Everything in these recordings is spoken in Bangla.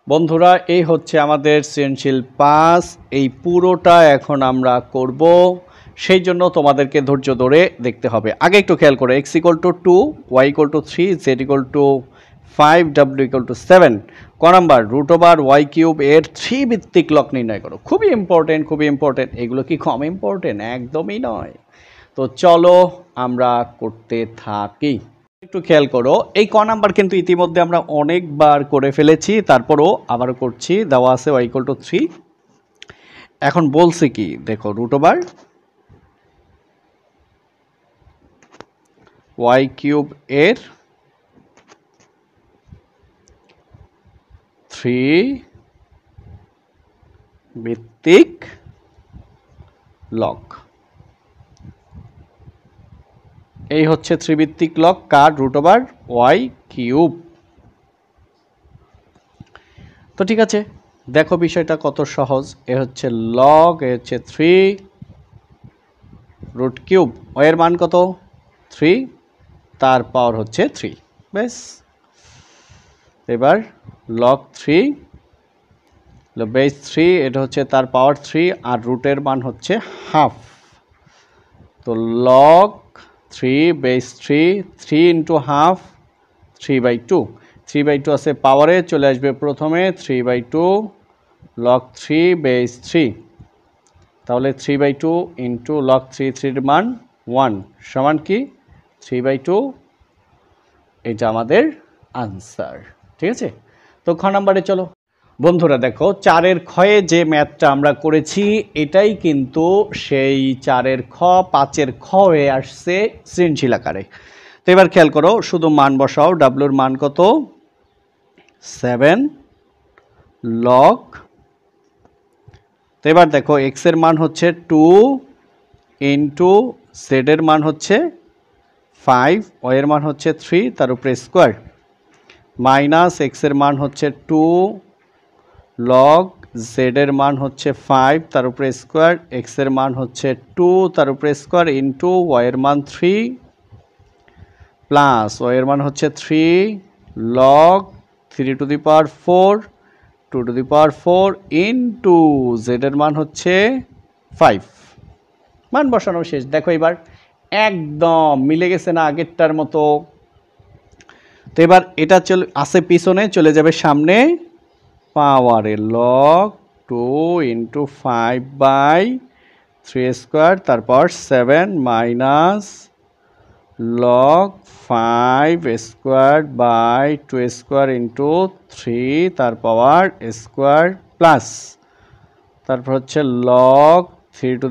বন্ধুরা এই হচ্ছে আমাদের সৃজনশীল 5 এই পুরোটা এখন আমরা করব সেই জন্য তোমাদেরকে ধৈর্য ধরে দেখতে হবে আগে একটু খেয়াল করো x = 2 y = 3 z = 5 w = 7 ক নাম্বার √y³ এর 3 ভিত্তিক লগ নির্ণয় করো খুবই ইম্পর্টেন্ট এগুলো কি কম ইম্পর্টেন্ট একদমই নয় তো চলো আমরা করতে থাকি একটু খেয়াল করো এই ক নাম্বার কিন্তু ইতিমধ্যে আমরা অনেকবার করে ফেলেছি তারপরও আবারও করছি দেওয়া আছে y = 3 এখন বলছে কি দেখো √y³ এর 3 ভিত্তিক লগ এই হচ্ছে ত্রিভিত্তিক লগ কার √y³। তো ঠিক আছে দেখো বিষয়টা কত সহজ এ হচ্ছে লগ এ হচ্ছে 3 √³ y এর মান কত 3 তার পাওয়ার হচ্ছে 3 বেশ এবার লগ 3 বেস 3 এটা হচ্ছে তার পাওয়ার 3 আর রুটের মান হচ্ছে হাফ তো লগ 3 বেস 3 3 × হাফ 3/2 3/2 আছে পাওয়ারে চলে আসবে প্রথমে 3/2 লগ 3 বেস 3 তাহলে 3/2 × লগ 3 এর মান 1 সমান কি 3/2 এটা আমাদের আনসার ঠিক আছে তো খ নাম্বারে চলো বন্ধুরা দেখো 4 এর ক্ষয়ে যে ম্যাথটা আমরা করেছি এটাই কিন্তু সেই 4 এর খ 5 এর খ হয়ে আসছে সৃজনশীল আকারে তো এবার খেয়াল করো শুধু মান বসাও w এর মান কত 7 লগ তো এবার দেখো x এর মান হচ্ছে 2 * z এর মান হচ্ছে 5 y এর মান হচ্ছে 3 তার উপরে স্কয়ার মাইনাস x এর মান হচ্ছে 2 লগ z এর মান হচ্ছে 5 তার উপরে স্কয়ার x এর মান হচ্ছে 2 তার উপরে স্কয়ার ইনটু y এর মান 3 প্লাস y এর মান হচ্ছে 3 লগ 3⁴ 2⁴ ইনটু z এর মান হচ্ছে 5 মান বসানো শেষ দেখো এবার একদম মিলে গেছে না আগেরটার মতো তো এবার এটা চলে আসে পিছনে চলে যাবে সামনে পাওয়ারে লগ 2 * 5/3² তারপর 7 মাইনাস লগ 5²/2² * 3 তার পাওয়ার স্কয়ার প্লাস তারপর হচ্ছে লগ 3⁴ 2⁴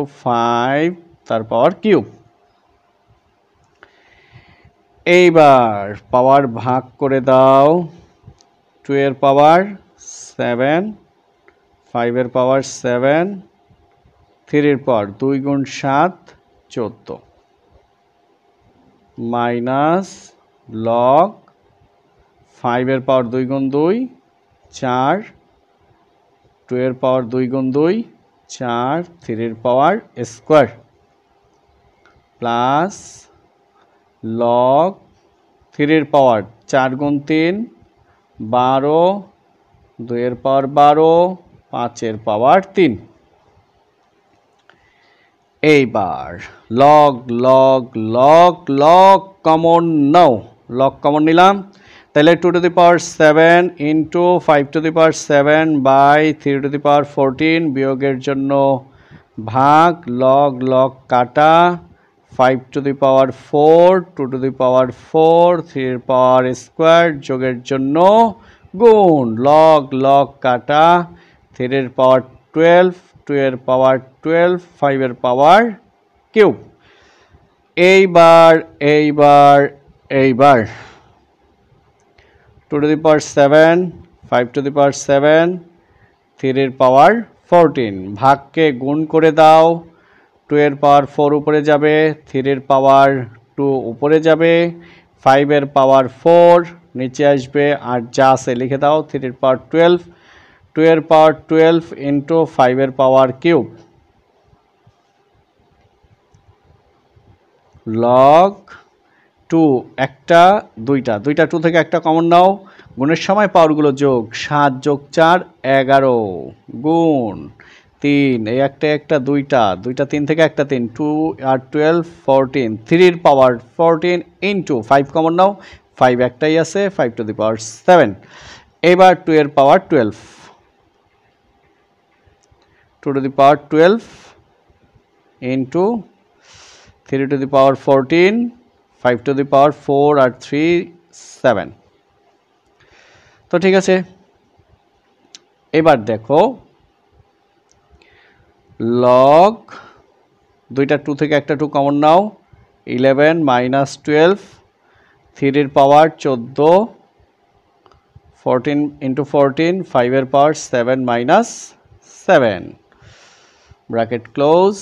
* 5 তার পাওয়ার কিউব এইবার পাওয়ার ভাগ করে দাও 2 এর পাওয়ার 7 5 এর পাওয়ার 7 3 এর পাওয়ার 2 × 7 14 মাইনাস লগ 5 এর পাওয়ার 2 × 2 4 2 এর পাওয়ার 2 × 2 4 3 এর পাওয়ার স্কয়ার প্লাস লগ 3 এর পাওয়ার 4 × 3 12 2 এর পাওয়ার 12 5 এর পাওয়ার 3 এইবার log log log log common নাও লগ কমন নিলাম তাহলে 2⁴ 7 * 5⁴ বিয়োগের জন্য ভাগ লগ লগ কাটা 5⁴ 2⁴ 3 এর পাওয়ার স্কয়ার যোগের জন্য গুণ লগ লগ কাটা 3 এর পাওয়ার 12 2 এর পাওয়ার 12 5 এর পাওয়ার কিউব এইবার 2⁴ 5⁴ 3 এর পাওয়ার 14 ভাগকে গুণ করে দাও 2 এর পাওয়ার 4 উপরে যাবে 3 এর পাওয়ার 2 উপরে যাবে 5 এর পাওয়ার 4 নিচে আসবে আর যা আছে লিখে দাও 3 এর পাওয়ার 12 2 এর পাওয়ার 12 ইনটু 5 এর পাওয়ার কিউব log টু একটা দুইটা দুইটা টু থেকে একটা কমন নাও, গুণের সময় পাওয়ারগুলো যোগ, 7 যোগ 4 11 গুণ 3 এই একটা একটা দুইটা দুইটা 3 থেকে একটা 3 2 আর 12 14 3 পাওয়ার 14 ইন্টু 5 কমন নাও, 5 একটাই আছে 5 টু দি পাওয়ার 7। এবার 2 এর পাওয়ার 12 2 to the power 12 into 3 to the power 14 5 to the power 4 আর 3 7। তো ঠিক আছে, এবার দেখো লগ দুইটা 2 থেকে একটা 2 কমন নাও, 11 মাইনাস 12 3 এর পাওয়ার 14 14 ইন্টু 14 5 এর পাওয়ার 7 মাইনাস 7 ব্র্যাকেট ক্লোজ।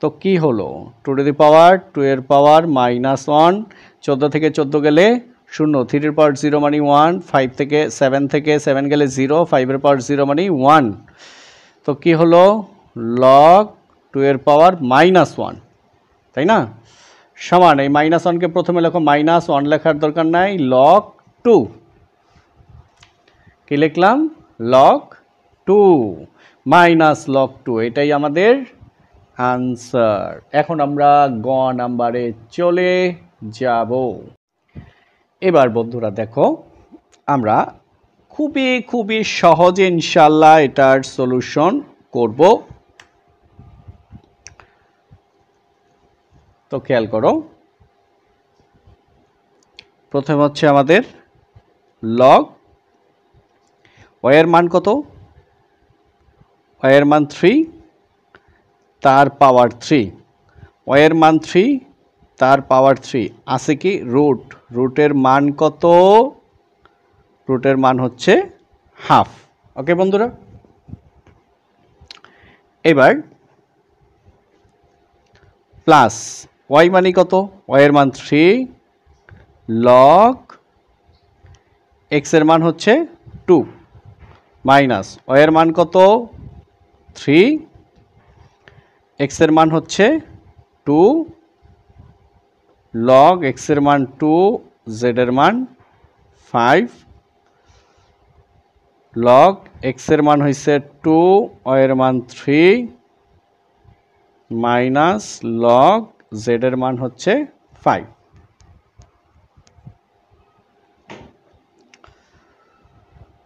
তো কি হলো 2 টু দি পাওয়ার 2 এর পাওয়ার মাইনাস 1 14 থেকে 14 গেলে 0 3 এর পাওয়ার 0 মানে 1 5 থেকে 7 গেলে 0 5 এর পাওয়ার 0 মানে 1। তো কি হলো লগ 2 এর পাওয়ার মাইনাস 1, তাই না, সমান এই মাইনাস 1কে প্রথমে লেখো, মাইনাস 1 লেখার দরকার নাই, লগ 2 কি লিখলাম লগ 2 মাইনাস লগ 2, এটাই আমাদের আনসার। এখন আমরা গ নাম্বারে চলে যাব। এবার বন্ধুরা দেখো আমরা খুবই সহজে ইনশাল্লাহ এটার সলিউশন করব। তো খেয়াল করো, প্রথম হচ্ছে আমাদের লগ y এর মান কত, y এর মান 3 তার পাওয়ার 3, y এর মান 3 তার পাওয়ার 3 আছে কি রুট, রুটের মান কত, রুটের মান হচ্ছে হাফ। ওকে বন্ধুরা, এবার প্লাস y মানে কত, y এর মান 3 লগ x এর মান হচ্ছে 2 মাইনাস y এর মান কত 3 x এর মান হচ্ছে 2 লগ x এর মান 2 z এর মান 5 লগ x এর মান হইছে 2 y এর মান 3 মাইনাস লগ z এর মান হচ্ছে 5।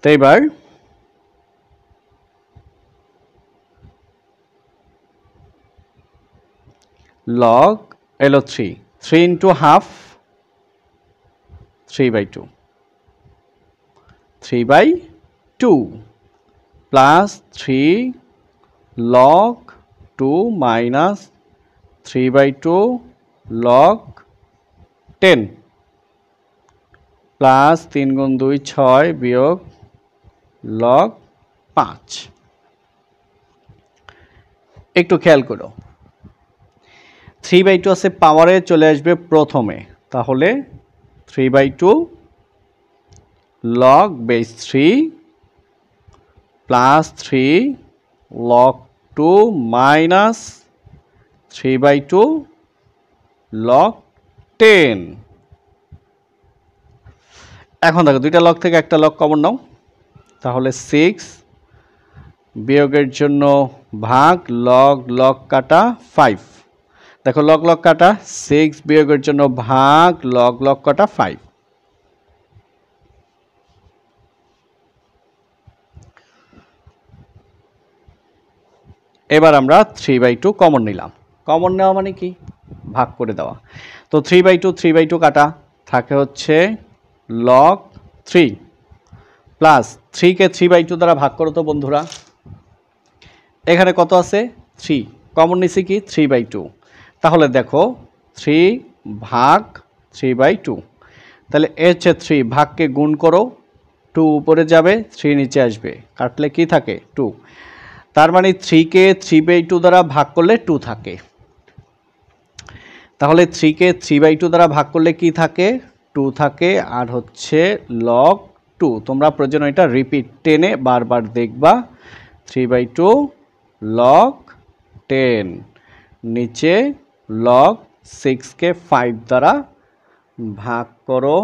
তো এবার লগ এলো 3 into half 3/2 3/2 plus 3 log 2 minus 3/2 log 10 plus 3 গুণ 2 6 বিয়োগ লগ 5। একটু খেয়াল করো 3/2 আছে পাওয়ারে চলে আসবে প্রথমে, তাহলে 3/2 log base 3 plus 3 log 2 minus 3/2 log 10। এখন দেখো দুইটা লগ থেকে একটা লগ কমন নাও, তাহলে 6 বিয়োগের জন্য ভাগ লগ লগ কাটা 5, দেখো লগ লগ কাটা 6 বিয়োগের জন্য ভাগ লগ লগ কাটা 5। এবার আমরা 3/2 কমন নিলাম, কমন নেওয়া মানে কি ভাগ করে দেওয়া, তো 3/2 কাটা থাকে হচ্ছে লগ 3 প্লাস 3কে 3/2 দ্বারা ভাগ করো তো বন্ধুরা, এখানে কত আছে 3 কমন নিছি কি 3/2, তাহলে দেখো 3 ভাগ 3/2, তাহলে এ হচ্ছে 3 ভাগকে গুণ করো 2 উপরে যাবে 3 নিচে আসবে, কাটলে কি থাকে 2, তার মানে 3কে 3/2 দ্বারা ভাগ করলে 2 থাকে, তাহলে 3কে 3/2 দ্বারা ভাগ করলে কি থাকে 2 থাকে, আর হচ্ছে লগ 2, তোমরা প্রয়োজন এটা রিপিট টেনে বারবার দেখবা, 3/2 লগ 10 নিচে লগ 6কে 5 দ্বারা ভাগ করো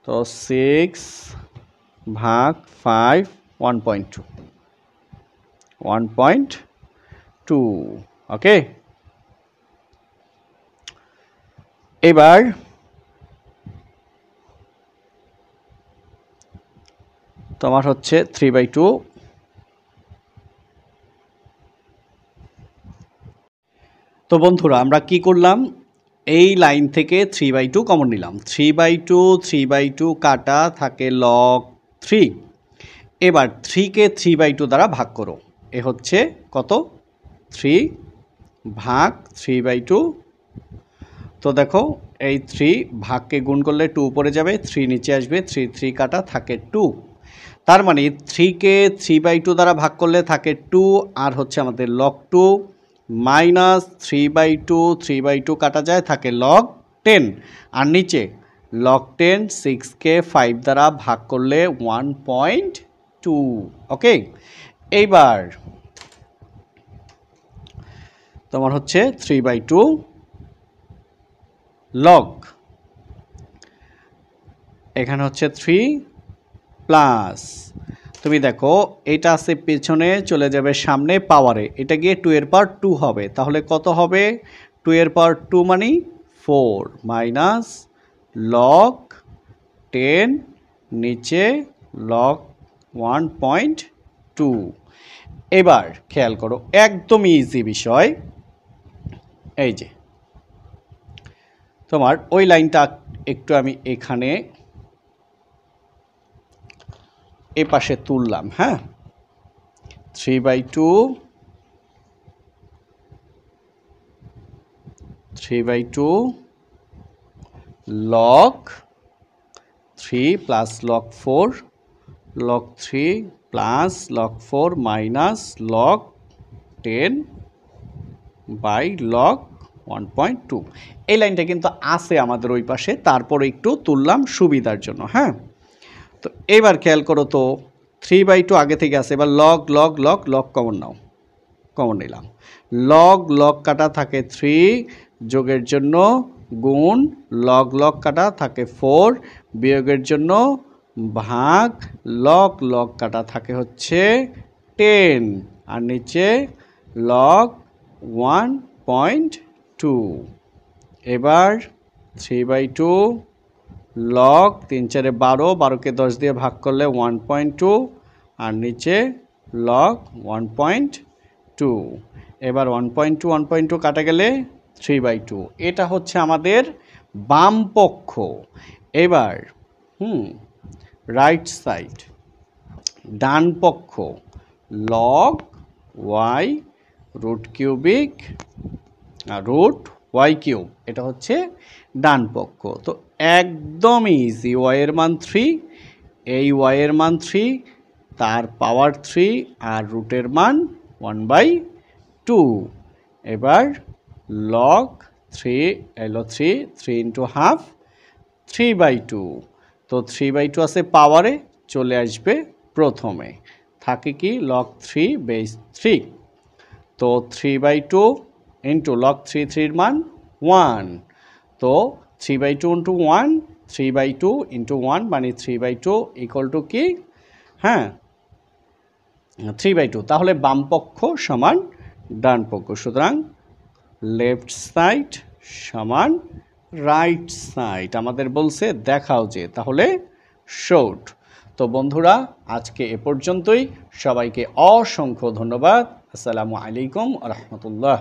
তো 6 ভাগ 5 1.2 1.2 ওকে। এবার তোমার হচ্ছে 3/2। তো বন্ধুরা আমরা কি করলাম, এই লাইন থেকে 3/2 কমন নিলাম। 3/2 কাটা থাকে লগ 3। এবার 3কে 3/2 দ্বারা ভাগ করো, এ হচ্ছে কত 3 ভাগ 3/2। তো দেখো এই 3 ভাগকে গুণ করলে 2 উপরে যাবে, 3 নিচে আসবে, 3 কাটা থাকে 2। তার মানে 3কে 3/2 দ্বারা ভাগ করলে থাকে 2 আর হচ্ছে আমাদের লগ 2 মাইনাস 3/2 কাটা যায় থাকে লগ 10 আর নিচে লগ 10 6কে 5 দ্বারা ভাগ করলে 1.2 ওকে। এইবার তোমার হচ্ছে 3/2 লগ, এখানে হচ্ছে 3 প্লাস, তুমি দেখো এটা আছে পেছনে চলে যাবে সামনে পাওয়ারে, এটা গিয়ে 2 এর পাওয়ার 2 হবে, তাহলে কত হবে 2 এর পাওয়ার 2 মানে 4 মাইনাস লগ 10 নিচে লগ 1.2। এবার খেয়াল করো একদম ইজি বিষয়, এই যে তোমার ওই লাইনটা একটু আমি এখানে এ পাশে তুললাম, হ্যাঁ 3/2 log 3 plus log 4 log 3 plus log 4 minus log 10 by log 1.2। এই লাইনটা কিন্তু আছে আমাদের ওই পাশে, তারপর একটু তুললাম সুবিধার জন্য, হ্যাঁ। তো এবার খেয়াল করো তো 3/2 আগে থেকে আছে, এবার log log log log common নাও, কমন নিলাম, লগ লগ কাটা থাকে 3 যোগের জন্য গুণ, লগ লগ কাটা থাকে 4 বিয়োগের জন্য ভাগ, লগ লগ কাটা থাকে হচ্ছে 10 আর নিচে লগ 1.2। এবার 3/2 লগ 3 4 12, 12কে 10 দিয়ে ভাগ করলে 1.2 আর নিচে লগ 1.2। এবার 1.2 কাটা গেলে 3/2, এটা হচ্ছে আমাদের বাম পক্ষ। এবার রাইট সাইড ডান পক্ষ log Y root cubic root Y cube, এটা হচ্ছে ডান পক্ষ। তো একদম ইজি, ওয়াইয়ের মান 3, এই ওয়াইয়ের মান 3 তার পাওয়ার 3 আর রুটের মান 1/2। এবার লগ 3 এলো 3 ইন্টু হাফ 3/2। তো 3/2 আছে পাওয়ারে, চলে আসবে প্রথমে, থাকে কি লগ 3 বেস 3। তো 3/2 ইন্টু লগ 3 মান 1, তো 3/2 ইন্টু 1 3/2 ইন্টু 1 মানে 3/2 ইকুয়াল টু কি, হ্যাঁ 3/2। তাহলে বাম পক্ষ সমান ডান পক্ষ, সুতরাং লেফট সাইড সমান রাইট সাইড। আমাদের বলছে দেখাও যে, তাহলে শর্ট। তো বন্ধুরা আজকে এ পর্যন্তই, সবাইকে অসংখ্য ধন্যবাদ। আসসালামু আলাইকুম ওয়া রাহমাতুল্লাহ।